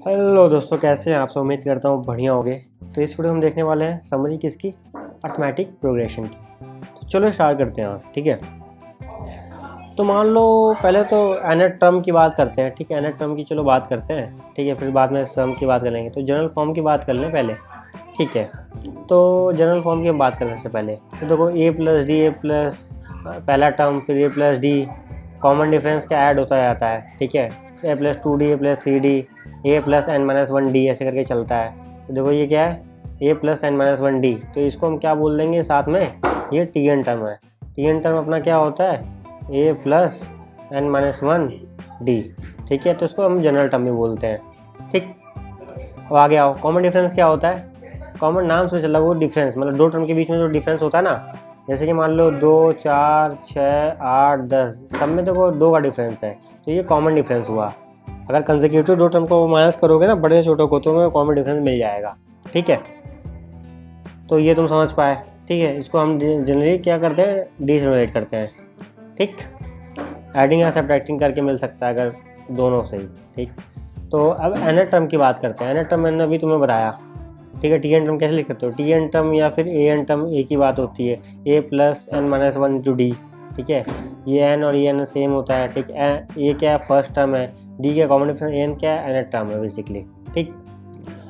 Hello दोस्तों, कैसे हैं आप सब। उम्मीद करता हूँ बढ़िया होंगे। तो इस वीडियो में हम देखने वाले हैं समरी किसकी, अर्थमेटिक प्रोग्रेशन की। तो चलो स्टार्ट करते हैं। ठीक है, तो मान लो पहले तो एनएट टर्म की बात करते हैं। ठीक है, एनएट टर्म की चलो बात करते हैं। ठीक है, फिर बाद में सम की बात कर लेंगे। तो जनरल फॉर्म की बात कर लें पहले। ठीक है, तो जनरल फॉर्म की हम बात करने से पहले तो देखो ए प्लस डी, ए प्लस पहला टर्म, फिर ए प्लस डी, कॉमन डिफरेंस का ऐड होता जाता है। ठीक है, A plus 2d, A plus 3d, A plus N minus 1d ऐसे करके चलता है। तो देखो ये क्या है, A plus N minus 1d। तो इसको हम क्या बोल देंगे साथ में, ये टी एन टर्म है। टी एन टर्म अपना क्या होता है, A plus N minus 1d। ठीक है, तो इसको हम जनरल टर्म भी बोलते हैं। ठीक, अब आगे आओ, कॉमन डिफरेंस क्या होता है। कॉमन नाम से चला वो डिफरेंस, मतलब दो टर्म के बीच में जो डिफरेंस होता है ना, जैसे कि मान लो 2, 4, 6, 8, 10, सब में देखो 2 का डिफरेंस है, तो ये कॉमन डिफरेंस हुआ। अगर कंसेक्यूटिव दो टर्म को माइनस करोगे ना बड़े छोटों को, तो हमें कॉमन डिफरेंस मिल जाएगा। ठीक है, तो ये तुम समझ पाए। ठीक है, इसको हम जनरली क्या करते हैं, डिसरिलेट करते हैं। ठीक, एडिंग या सब्ट्रैक्टिंग करके मिल सकता है अगर दोनों से ही। ठीक, तो अब एनएट टर्म की बात करते हैं। एनएट टर्म मैंने अभी तुम्हें बताया। ठीक है, टी एन टर्म कैसे लिख सकते हो, टी एन टर्म या फिर ए एन टर्म एक ही बात होती है, A plus N minus 1 into D. ठीक है, ये एन और ये एन सेम होता है। ठीक, ये क्या है, फर्स्ट टर्म है। डी क्या कॉमन डिफरेंस, एन क्या है, एन टर्म है बेसिकली। ठीक,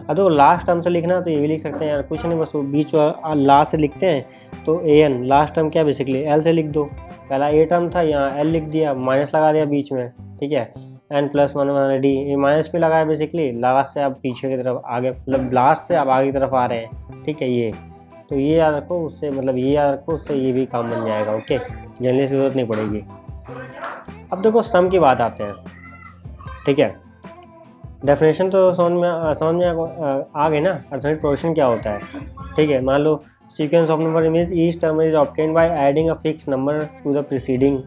अब तो लास्ट टर्म से लिखना तो ये भी लिख सकते हैं यार, कुछ नहीं, बस वो बीच लास्ट से लिखते हैं। तो ए एन लास्ट टर्म क्या है बेसिकली, एल से लिख दो। पहला ए टर्म था, यहाँ एल लिख दिया, माइनस लगा दिया बीच में। ठीक है, एन प्लस 1 डी, ये माइनस भी लगाया बेसिकली, लास्ट से आप पीछे की तरफ आगे, मतलब लास्ट से आप आगे की तरफ आ रहे हैं। ठीक है, ये तो ये याद रखो, उससे मतलब ये याद रखो, उससे ये भी काम बन जाएगा। ओके, जनरली की जरूरत नहीं पड़ेगी। अब देखो सम की बात आते हैं। ठीक है, डेफिनेशन तो समझ में आ गई ना, अर्थमेटिक प्रोग्रेशन क्या होता है। ठीक है, मान लो sequence of number means each term is obtained by adding a fix number to the preceding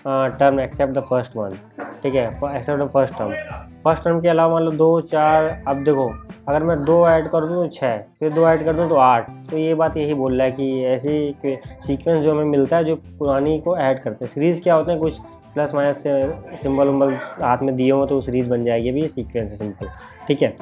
term except the first one. ठीक है, except the first term. First term के अलावा मान लो 2, 4, अब देखो अगर मैं 2 ऐड कर दूँ तो 6, फिर 2 ऐड कर दूँ तो 8। तो ये बात यही बोल रहा है कि ऐसी सीक्वेंस जो हमें मिलता है जो पुरानी को ऐड करते हैं। सीरीज़ क्या होते हैं, कुछ प्लस माइनस से सिंबल उम्बल हाथ में दिए हो तो सीरीज़ बन जाएगी। अभी ये सीक्वेंस है सिंपल। ठीक है,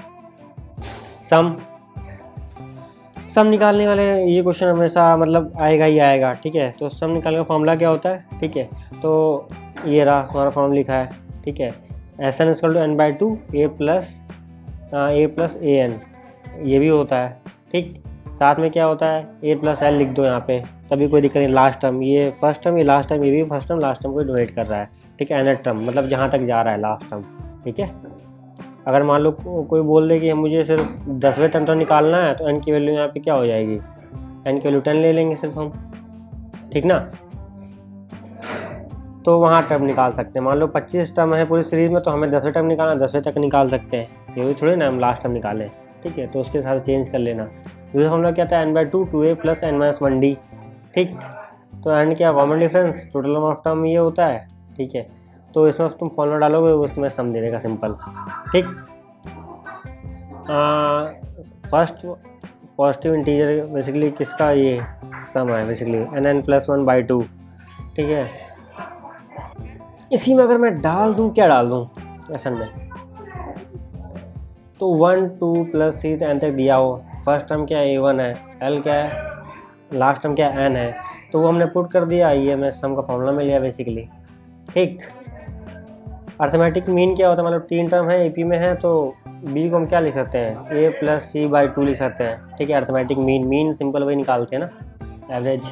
सम निकालने वाले ये क्वेश्चन हमेशा मतलब आएगा ही आएगा। ठीक है, तो सम निकालने का फॉर्मूला क्या होता है। ठीक है, तो ये रहा हमारा फॉर्मूला लिखा है। ठीक है, S N equal to N by 2 A plus A N, ये भी होता है। ठीक, साथ में क्या होता है, ए प्लस एल लिख दो यहाँ पे, तभी कोई दिक्कत नहीं। लास्ट टर्म ये फर्स्ट टर्म, ये लास्ट टर्म, ये भी फर्स्ट टर्म लास्ट टर्म को डोनेट कर रहा है। ठीक है, एनएट टर्म मतलब जहाँ तक जा रहा है लास्ट टर्म। ठीक है, अगर मान लो कोई बोल दे कि मुझे सिर्फ 10वें टर्म तो निकालना है, तो एन की वैल्यू यहाँ पे क्या हो जाएगी, एन की वैल्यू 10 ले लेंगे सिर्फ हम। ठीक ना, तो वहाँ टर्म निकाल सकते हैं। मान लो 25 टर्म है पूरी सीरीज में, तो हमें 10वें टर्म निकालना, 10वें तक निकाल सकते हैं। ये भी थोड़ी ना हम लास्ट टर्म निकालें। ठीक है, तो उसके साथ चेंज कर लेना। दूसरा हम लोग क्या था, N by 2 2a plus N minus 1d। ठीक, तो एन क्या common difference, total number of term ये होता है। ठीक है, तो इसमें तुम फॉर्मूला डालोगे उसमें सम दे देगा सिंपल। ठीक, फर्स्ट पॉजिटिव इंटीजर बेसिकली किसका, ये सम है basically N N plus 1 by 2। ठीक है, इसी में अगर मैं डाल दूं, क्या डाल दूं क्वेश्चन में, तो 1, 2 प्लस 3 एन तक दिया हो। फर्स्ट टर्म क्या है, a1 है, l क्या है, लास्ट टर्म क्या है, n है, तो वो हमने पुट कर दिया। ये मैं सम का फॉर्मूला मिल गया बेसिकली। ठीक, अर्थमेटिक मीन क्या होता है, मतलब 3 टर्म है एपी में है, तो b को हम क्या लिख सकते हैं, a प्लस c बाई 2 लिख सकते हैं। ठीक है, अर्थमेटिक मीन सिंपल वही निकालते हैं ना, एवरेज।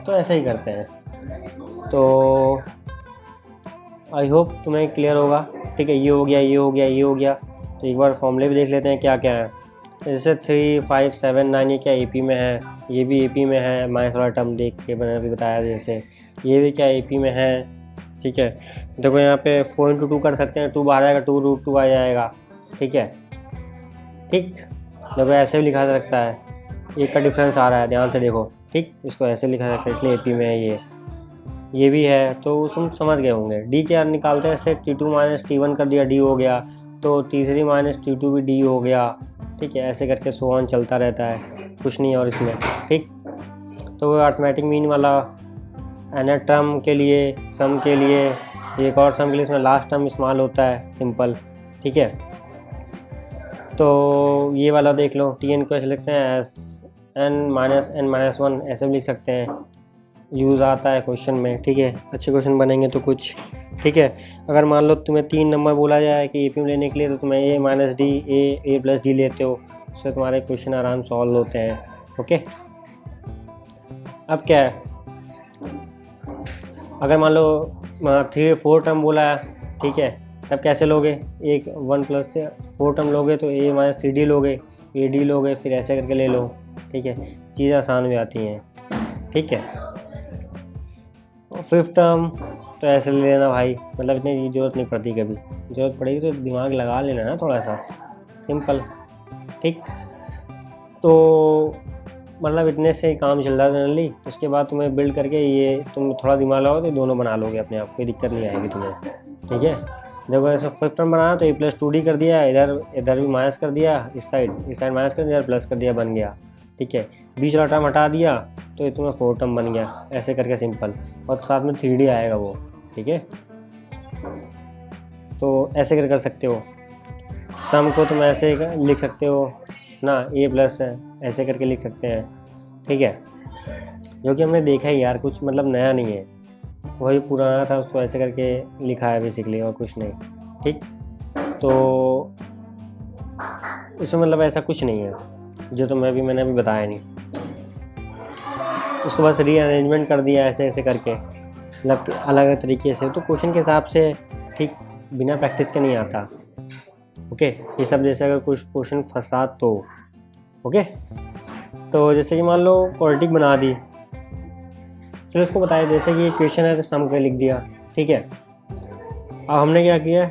तो ऐसे ही करते हैं। तो आई होप तुम्हें क्लियर होगा। ठीक है, ये हो गया, ये हो गया, ये हो गया। तो एक बार फॉर्मूले भी देख लेते हैं क्या क्या है। जैसे 3, 5, 7, 9 ये क्या एपी में है, ये भी एपी में है। माइनस वाला टर्म देख के मैंने अभी बताया, जैसे ये भी क्या एपी में है। ठीक है, देखो यहाँ पे 4 इंटू 2 कर सकते हैं, 2 बाहर आएगा, 2 रूट 2 आ जाएगा। ठीक है, ठीक, देखो ऐसे भी लिखा जा सकता है, एक का डिफरेंस आ रहा है, ध्यान से देखो। ठीक, इसको ऐसे लिखा जा सकता है, इसलिए एपी में है ये भी है। तो तुम समझ गए होंगे। डी क्या निकालते हैं, ऐसे T2 माइनस T1 कर दिया, डी हो गया, तो T3 माइनस T2 भी डी हो गया। ठीक है, ऐसे करके सो ऑन चलता रहता है, कुछ नहीं और इसमें। ठीक, तो वो अर्थमेटिक मीन वाला एनएट टर्म के लिए, सम के लिए, एक और सम के लिए इसमें लास्ट टर्म इस्तेमाल होता है सिंपल। ठीक है, तो ये वाला देख लो, टी एन को ऐसे लिखते हैं एस n-n-1 ऐसे भी लिख सकते हैं, यूज़ आता है क्वेश्चन में, ठीक है। अच्छे क्वेश्चन बनेंगे तो कुछ, ठीक है। अगर मान लो तुम्हें 3 नंबर बोला जाए कि ए लेने के लिए, तो तुम्हें a-d a+d लेते हो, उससे तुम्हारे क्वेश्चन आराम सॉल्व होते हैं, ओके। अब क्या है, अगर मान लो 3-4 टर्म बोला है, ठीक है, तब कैसे लोगे, 1+4 टर्म लोगे तो a-3d लोगे, ad लोगे, फिर ऐसे करके ले लो, ठीक है। चीज़ें आसान हो जाती हैं, ठीक है। 5th टर्म तो ऐसे ले लेना भाई, मतलब इतनी ज़रूरत नहीं पड़ती, कभी ज़रूरत पड़ेगी तो दिमाग लगा लेना ना थोड़ा सा, सिंपल, ठीक। तो मतलब इतने से काम चल रहा है जनरली। उसके बाद तुम्हें बिल्ड करके ये तुम थोड़ा दिमाग लगाओ तो दोनों बना लोगे अपने आप, कोई दिक्कत नहीं आएगी तुम्हें, ठीक है। देखो ऐसे 5th टर्म बनाना तो a+2d कर दिया, इधर भी माइनस कर दिया, इस साइड माइनस कर दिया, इधर प्लस कर दिया, बन गया, ठीक है। बीच वाला टर्म हटा दिया तो ये तुम्हें 4 टर्म बन गया, ऐसे करके सिंपल, और साथ में 3d आएगा वो, ठीक है। तो ऐसे कर सकते हो, सम को तुम ऐसे लिख सकते हो ना, a+ है ऐसे करके लिख सकते हैं, ठीक है। जो कि हमने देखा ही यार, कुछ मतलब नया नहीं है, वही पुराना था, उसको ऐसे करके लिखा है बेसिकली, और कुछ नहीं, ठीक। तो इसमें मतलब ऐसा कुछ नहीं है जो तो मैंने अभी बताया नहीं, उसको बस रीअरेंजमेंट कर दिया ऐसे ऐसे करके, मतलब अलग अलग तरीके से, तो क्वेश्चन के हिसाब से, ठीक, बिना प्रैक्टिस के नहीं आता, ओके। ये सब जैसे अगर कुछ क्वेश्चन फंसा तो, ओके। तो जैसे कि मान लो क्वाड्रेटिक बना दी, चलो इसको बताया, जैसे कि क्वेश्चन है तो सम के लिख दिया, ठीक है। अब हमने क्या किया,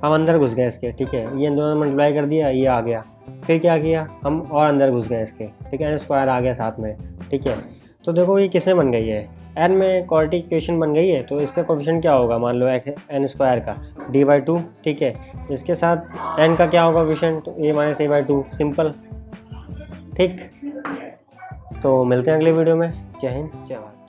हम अंदर घुस गए इसके, ठीक है, ये दोनों मल्टीप्लाई कर दिया, ये आ गया, फिर क्या किया हम और अंदर घुस गए इसके, ठीक है, n² आ गया साथ में, ठीक है। तो देखो ये किसमें बन गई है, n में क्वाड्रेटिक इक्वेशन बन गई है, तो इसका कोएफिशिएंट क्या होगा, मान लो n² का d/2, ठीक है। इसके साथ n का क्या होगा कोएफिशिएंट, तो a - a/2, सिंपल, ठीक। तो मिलते हैं अगले वीडियो में। जय हिंद, जय भारत।